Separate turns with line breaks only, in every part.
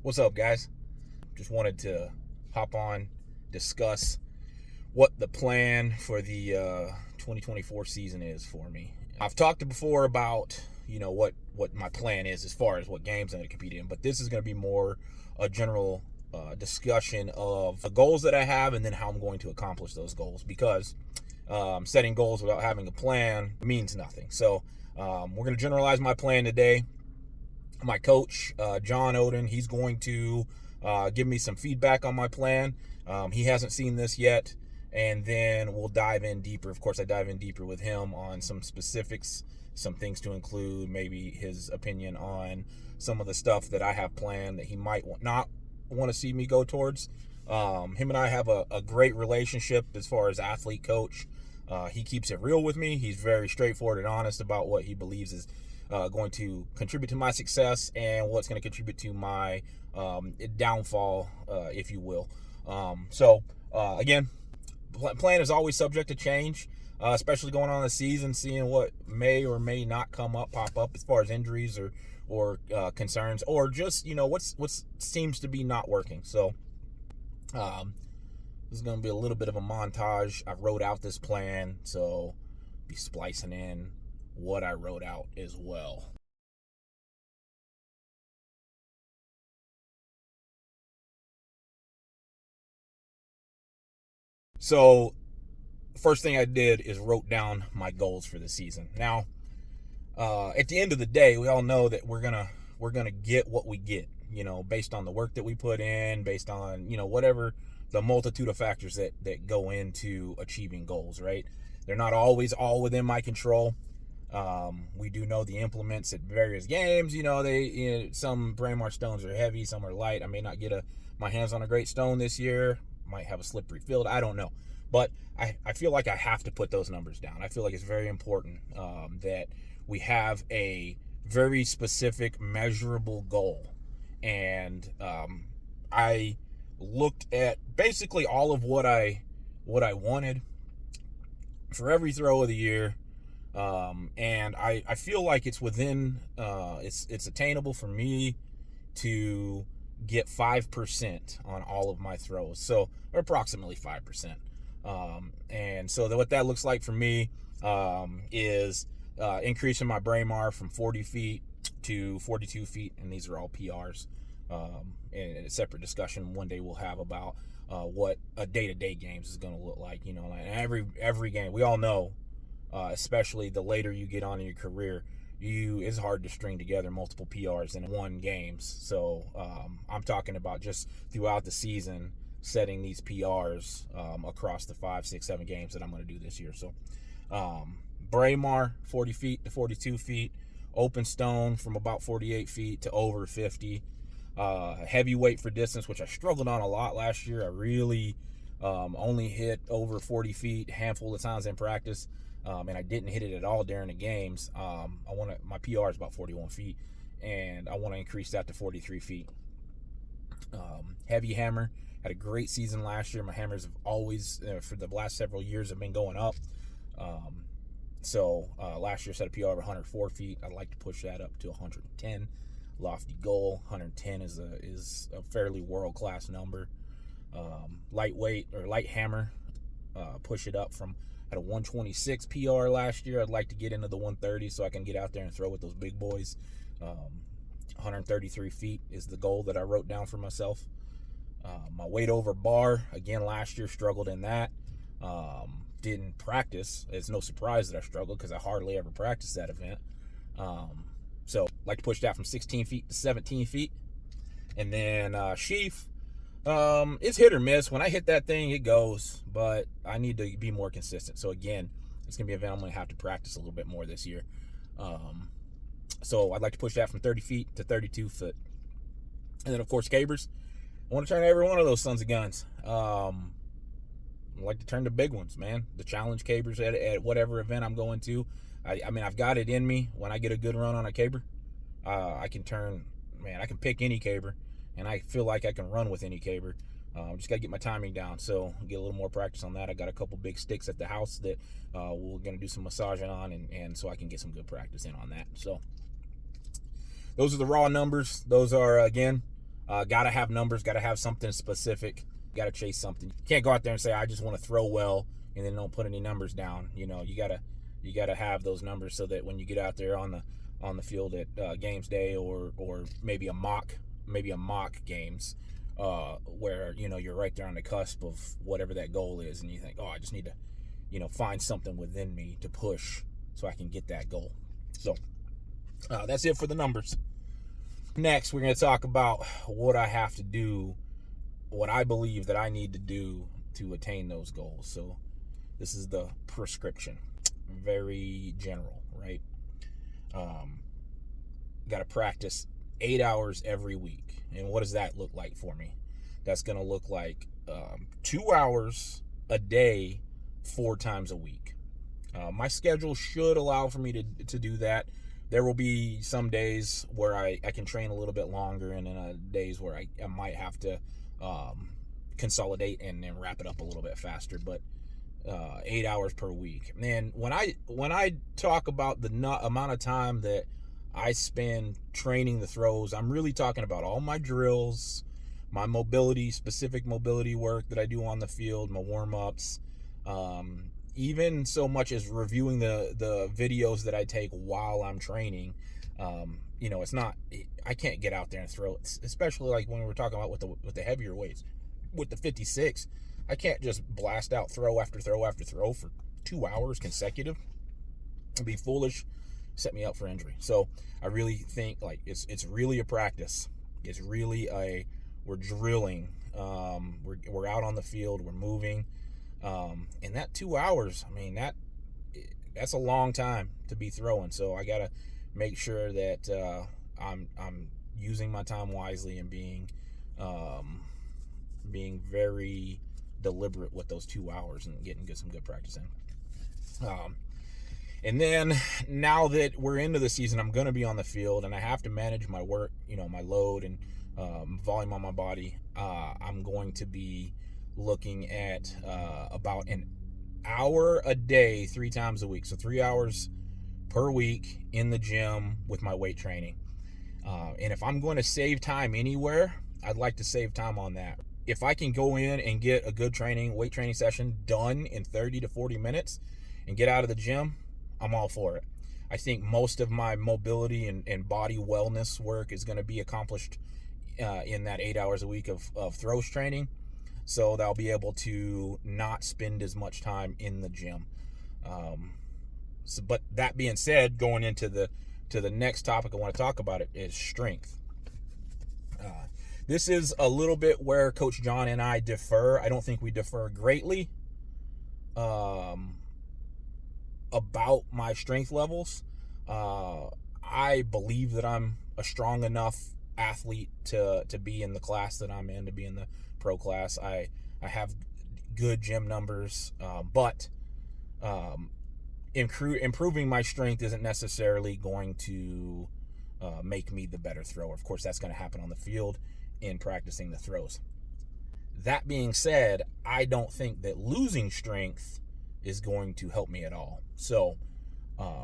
What's up, guys? Just wanted to hop on, discuss what the plan for the 2024 season is for me. I've talked before about what my plan is as far as what games I'm going to compete in, but this is going to be more a general discussion of the goals that I have and then how I'm going to accomplish those goals, because setting goals without having a plan means nothing. So we're going to generalize my plan today. My coach, John Oden, he's going to give me some feedback on my plan. He hasn't seen this yet, and then we'll dive in deeper. Of course, I dive in deeper with him on some specifics, some things to include, maybe his opinion on some of the stuff that I have planned that he might not want to see me go towards. Him and I have a great relationship as far as athlete coach. He keeps it real with me. He's very straightforward and honest about what he believes is going to contribute to my success and what's going to contribute to my downfall, if you will. Again, plan is always subject to change, especially going on the season, seeing what may or may not pop up as far as injuries or concerns, or just what seems to be not working. So this is going to be a little bit of a montage. I wrote out this plan, so be splicing in what I wrote out as well. So first thing I did is wrote down my goals for the season. Now, at the end of the day, we all know that we're gonna get what we get, based on the work that we put in, based on whatever the multitude of factors that go into achieving goals. Right? They're not always all within my control. We do know the implements at various games. Some Braemar stones are heavy, some are light. I may not get my hands on a great stone this year. Might have a slippery field. I don't know. But I feel like I have to put those numbers down. I feel like it's very important that we have a very specific, measurable goal. And I looked at basically all of what I wanted for every throw of the year. And I feel like it's within, it's attainable for me to get 5% on all of my throws. So, or approximately 5%. And so what that looks like for me, is, increasing my Braemar from 40 feet to 42 feet. And these are all PRs. And a separate discussion one day we'll have about, what a day-to-day games is going to look like. Every game, we all know, especially the later you get on in your career, it's hard to string together multiple PRs in one games. So I'm talking about just throughout the season setting these PRs across the 5, 6, 7 games that I'm going to do this year. So Braemar 40 feet to 42 feet, open stone from about 48 feet to over 50. Heavyweight for distance, which I struggled on a lot last year. I really only hit over 40 feet a handful of times in practice. And I didn't hit it at all during the games. My PR is about 41 feet, and I want to increase that to 43 feet. Heavy hammer, had a great season last year. My hammers have always, for the last several years, have been going up. Last year set a PR of 104 feet. I'd like to push that up to 110. Lofty goal. 110 is a fairly world-class number. Lightweight or light hammer, push it up from, at a 126 PR last year. I'd like to get into the 130 so I can get out there and throw with those big boys. 133 feet is the goal that I wrote down for myself. My weight over bar, again, last year struggled in that. Didn't practice. It's no surprise that I struggled because I hardly ever practiced that event. So I'd like to push that from 16 feet to 17 feet. And then sheath, it's hit or miss. When I hit that thing, it goes, but I need to be more consistent. So again, it's going to be an event I'm going to have to practice a little bit more this year. So I'd like to push that from 30 feet to 32 foot. And then, of course, cabers. I want to turn every one of those sons of guns. I like to turn the big ones, man. The challenge cabers at whatever event I'm going to. I mean, I've got it in me. When I get a good run on a caber, I can pick any caber. And I feel like I can run with any caber. Just got to get my timing down. So get a little more practice on that. I got a couple big sticks at the house that we're going to do some massaging on. And so I can get some good practice in on that. So those are the raw numbers. Those are, again, Got to have numbers, got to have something specific, got to chase something. You can't go out there and say, I just want to throw well and then don't put any numbers down. You got to have those numbers so that when you get out there on the field at games day or maybe a mock games, where you're right there on the cusp of whatever that goal is, and you think, I just need to find something within me to push so I can get that goal. So that's it for the numbers. Next, we're going to talk about what I have to do, what I believe that I need to do to attain those goals. So this is the prescription, very general, right? Got to practice 8 hours every week. And what does that look like for me? That's going to look like 2 hours a day, 4 times a week. My schedule should allow for me to do that. There will be some days where I can train a little bit longer, and then days where I might have to consolidate and then wrap it up a little bit faster. But 8 hours per week. And when I talk about the amount of time that I spend training the throws, I'm really talking about all my drills, my specific mobility work that I do on the field, my warm-ups, even so much as reviewing the videos that I take while I'm training. It's not, I can't get out there and throw it, especially like when we're talking about with the heavier weights. With the 56, I can't just blast out throw after throw after throw for 2 hours consecutive. It'd be foolish, set me up for injury. So I really think like it's really a practice. It's really we're drilling. We're out on the field. We're moving. And that 2 hours, I mean, that's a long time to be throwing. So I gotta make sure that I'm using my time wisely and being very deliberate with those 2 hours and getting some good practice in. And then now that we're into the season, I'm going to be on the field and I have to manage my work, my load and volume on my body. I'm going to be looking at about an hour a day, 3 times a week. So 3 hours per week in the gym with my weight training. And if I'm going to save time anywhere, I'd like to save time on that. If I can go in and get a good weight training session done in 30 to 40 minutes and get out of the gym, I'm all for it. I think most of my mobility and body wellness work is going to be accomplished in that 8 hours a week of throws training. So that I'll be able to not spend as much time in the gym. But that being said, going into the next topic I want to talk about is strength. This is a little bit where Coach John and I differ. I don't think we differ greatly about my strength levels. I believe that I'm a strong enough athlete to be in the class that I'm in, to be in the pro class. I have good gym numbers, but improving my strength isn't necessarily going to make me the better thrower. Of course, that's going to happen on the field in practicing the throws. That being said, I don't think that losing strength is going to help me at all. So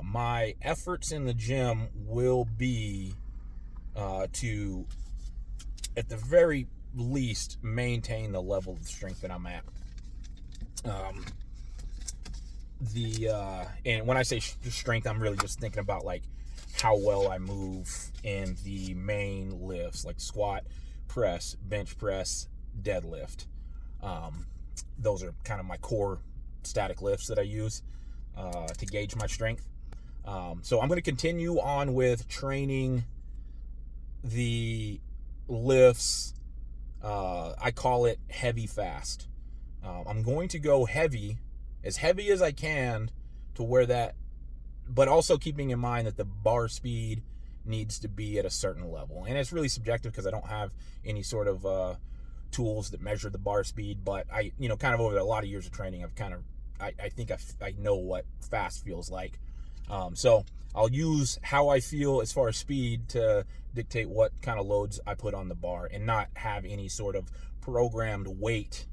my efforts in the gym will be to, at the very least, maintain the level of strength that I'm at. And when I say strength, I'm really just thinking about like how well I move in the main lifts, like squat, press, bench press, deadlift. Those are kind of my core static lifts that I use to gauge my strength. So I'm going to continue on with training the lifts. I call it heavy fast. I'm going to go as heavy as I can, to where that, but also keeping in mind that the bar speed needs to be at a certain level. And it's really subjective because I don't have any sort of tools that measure the bar speed, but I, kind of over a lot of years of training, I think I know what fast feels like. So I'll use how I feel as far as speed to dictate what kind of loads I put on the bar, and not have any sort of programmed weight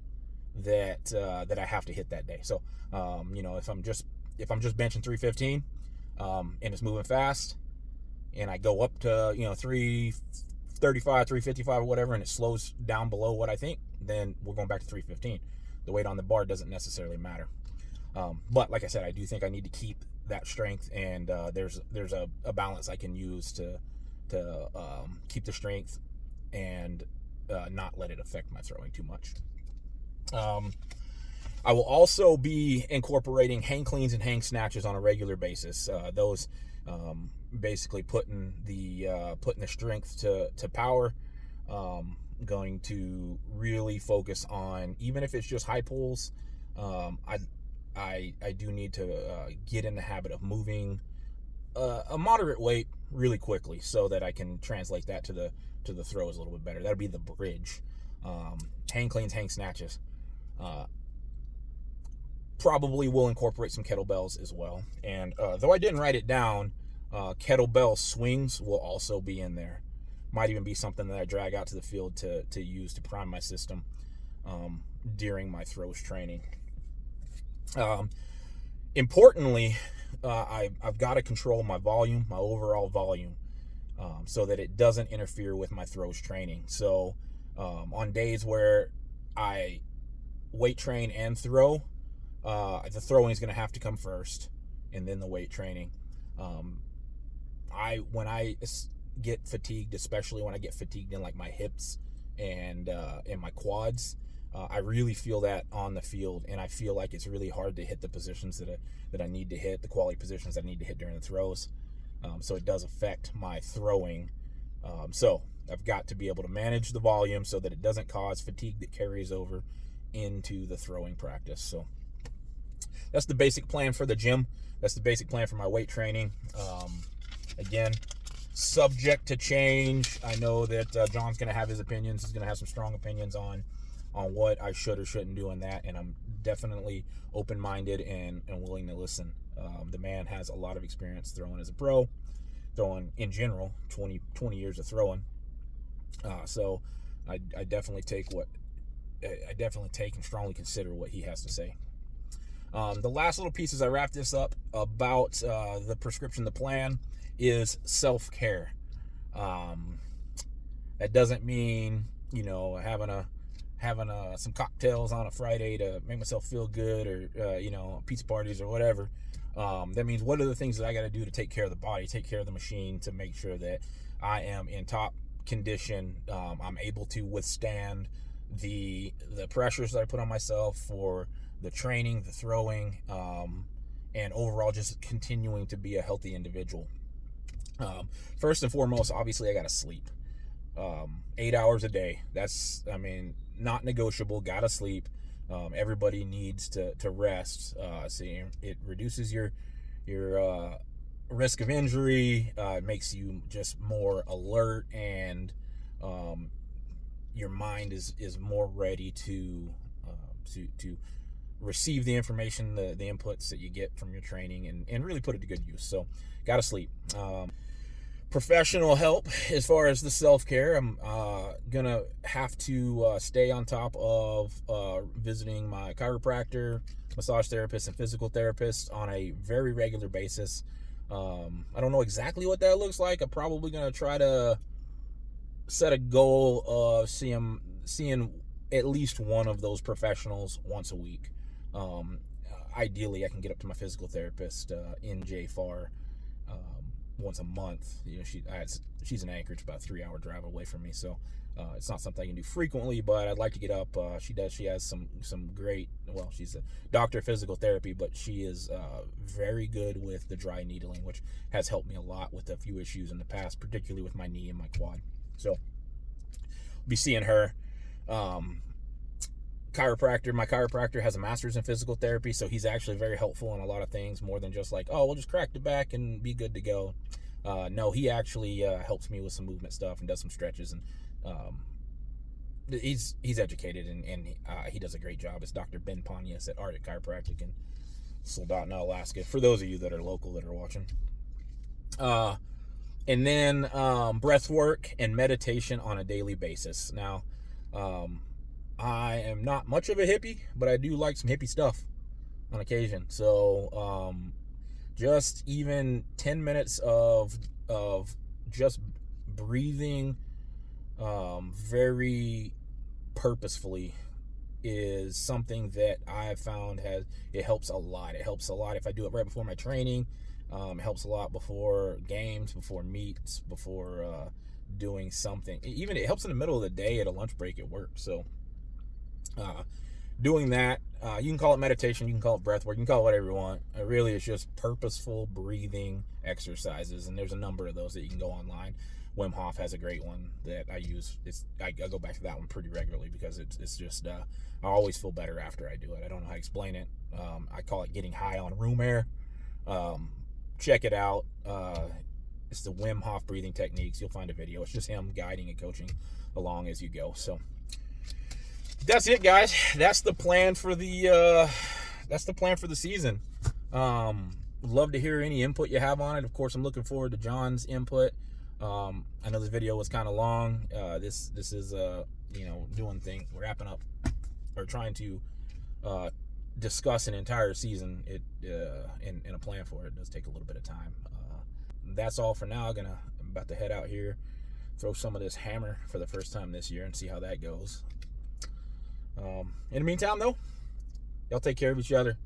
that I have to hit that day. So if I'm just benching 315 and it's moving fast, and I go up to 330, 335, 355 or whatever, and it slows down below what I think, then we're going back to 315. The weight on the bar doesn't necessarily matter. But like I said, I do think I need to keep that strength, and there's a balance I can use to keep the strength and not let it affect my throwing too much. I will also be incorporating hang cleans and hang snatches on a regular basis. Those basically putting the strength to power. Going to really focus on, even if it's just high pulls. I do need to get in the habit of moving a moderate weight really quickly, so that I can translate that to the throws a little bit better. That'll be the bridge. Hang cleans, hang snatches. Probably will incorporate some kettlebells as well. And though I didn't write it down, kettlebell swings will also be in there. Might even be something that I drag out to the field to use to prime my system during my throws training. Importantly, I've got to control my volume, my overall volume, so that it doesn't interfere with my throws training. So on days where I weight train and throw, the throwing is going to have to come first, and then the weight training. When I get fatigued, especially when I get fatigued in like my hips and my quads, I really feel that on the field, and I feel like it's really hard to hit the positions that I need to hit, the quality positions I need to hit during the throws. So it does affect my throwing. So I've got to be able to manage the volume so that it doesn't cause fatigue that carries over into the throwing practice. So that's the basic plan for the gym. That's the basic plan for my weight training. Again, subject to change. I know that John's going to have his opinions. He's going to have some strong opinions on what I should or shouldn't do in that, and I'm definitely open-minded and willing to listen. The man has a lot of experience throwing as a pro, throwing in general, 20 years of throwing. So I definitely take and strongly consider what he has to say. The last little piece as I wrap this up about the prescription, the plan, is self-care. That doesn't mean, having some cocktails on a Friday to make myself feel good, or pizza parties or whatever. That means, what are the things that I got to do to take care of the body, take care of the machine, to make sure that I am in top condition. I'm able to withstand the pressures that I put on myself for the training, the throwing, and overall just continuing to be a healthy individual. First and foremost, obviously, I got to sleep. 8 hours a day. That's, not negotiable. Gotta sleep. Everybody needs to rest. So it reduces your risk of injury. It makes you just more alert, and your mind is more ready to receive the information, the inputs that you get from your training, and really put it to good use. So gotta sleep. Professional help as far as the self-care, I'm gonna have to stay on top of visiting my chiropractor, massage therapist, and physical therapist on a very regular basis. I don't know exactly what that looks like. I'm probably gonna try to set a goal of seeing at least one of those professionals once a week. Ideally, I can get up to my physical therapist in JFAR once a month. She's in Anchorage, about a 3-hour drive away from me, so it's not something I can do frequently, but I'd like to get up. She has some great, she's a doctor of physical therapy, but she is very good with the dry needling, which has helped me a lot with a few issues in the past, particularly with my knee and my quad. So I'll be seeing her. My chiropractor has a master's in physical therapy, so he's actually very helpful in a lot of things, more than just like, we'll just crack the back and be good to go. No, he actually helps me with some movement stuff and does some stretches, and he's educated, and he does a great job. It's Dr. Ben Pontius at Arctic Chiropractic in Soldotna, Alaska, for those of you that are local that are watching. And then breath work and meditation on a daily basis. Now, I am not much of a hippie, but I do like some hippie stuff on occasion. So just even 10 minutes of just breathing very purposefully is something that I have found it helps a lot. It helps a lot if I do it right before my training. It helps a lot before games, before meets, before doing something. Even it helps in the middle of the day at a lunch break at work. So doing that, you can call it meditation, you can call it breath work, you can call it whatever you want. It really is just purposeful breathing exercises, and there's a number of those that you can go online. Wim Hof has a great one that I use. I go back to that one pretty regularly because it's just I always feel better after I do it. I don't know how to explain it. I call it getting high on room air. Check it out. It's the Wim Hof breathing techniques. You'll find a video. It's just him guiding and coaching along as you go. So that's it, guys. That's the plan for the season. Love to hear any input you have on it. Of course, I'm looking forward to John's input. I know this video was kind of long. This is wrapping up or trying to discuss an entire season. In a plan for it does take a little bit of time. That's all for now. I'm about to head out here, throw some of this hammer for the first time this year, and see how that goes. In the meantime, though, y'all take care of each other.